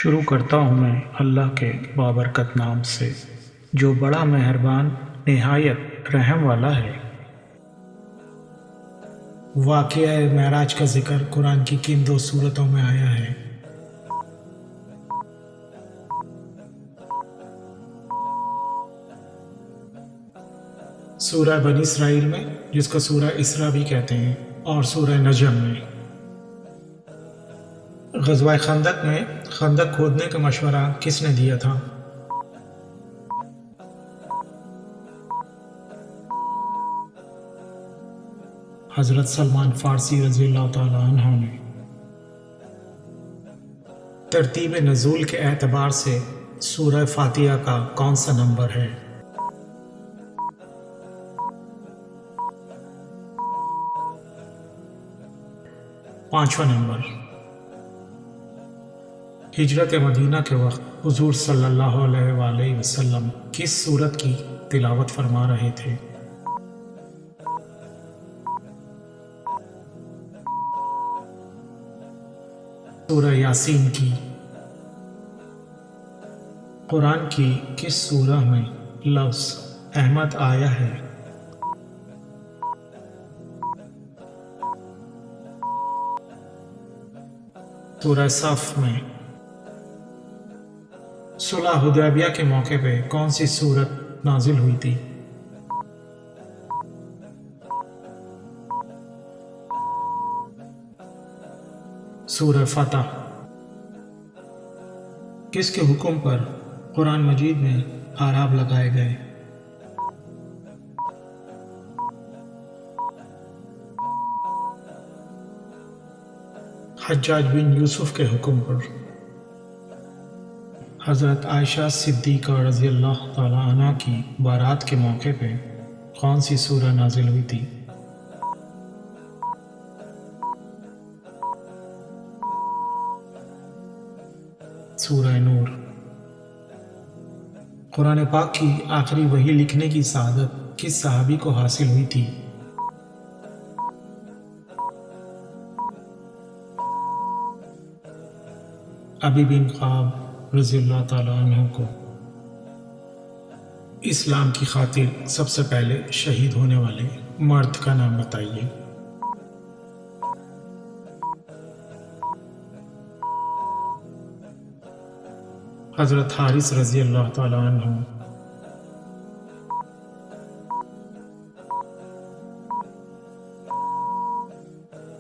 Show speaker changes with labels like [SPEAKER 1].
[SPEAKER 1] شروع کرتا ہوں میں اللہ کے بابرکت نام سے جو بڑا مہربان نہایت رحم والا ہے۔ واقعہ معراج کا ذکر قرآن کی کن دو سورتوں میں آیا ہے؟ سورہ بنی اسرائیل میں، جس کو سورہ اسراء بھی کہتے ہیں، اور سورہ نجم میں۔ غزوہ خندق میں خندق کھودنے کا مشورہ کس نے دیا تھا؟ حضرت سلمان فارسی رضی اللہ تعالی عنہ نے۔ ترتیب نزول کے اعتبار سے سورہ فاتحہ کا کون سا نمبر ہے؟ پانچواں نمبر۔ ہجرت مدینہ کے وقت حضور صلی اللہ علیہ وآلہ وسلم کس سورت کی تلاوت فرما رہے تھے؟ سورہ یاسین کی۔ قرآن کی کس سورہ میں لفظ احمد آیا ہے؟ سورہ صف میں۔ صلح حدیبیہ کے موقع پہ کون سی سورت نازل ہوئی تھی؟ سورہ فتح۔ کس کے حکم پر قرآن مجید میں اعراب لگائے گئے؟ حجاج بن یوسف کے حکم پر۔ حضرت عائشہ صدیقہ رضی اللہ تعالی عنہ کی بارات کے موقع پہ کون سی سورہ نازل ہوئی تھی؟ سورہ نور۔ قرآن پاک کی آخری وحی لکھنے کی سعادت کس صحابی کو حاصل ہوئی تھی؟ ابی بن کعب رضی اللہ تعالی عنہ کو۔ اسلام کی خاطر سب سے پہلے شہید ہونے والے مرد کا نام بتائیے۔ حضرت حارث رضی اللہ تعالی عنہ۔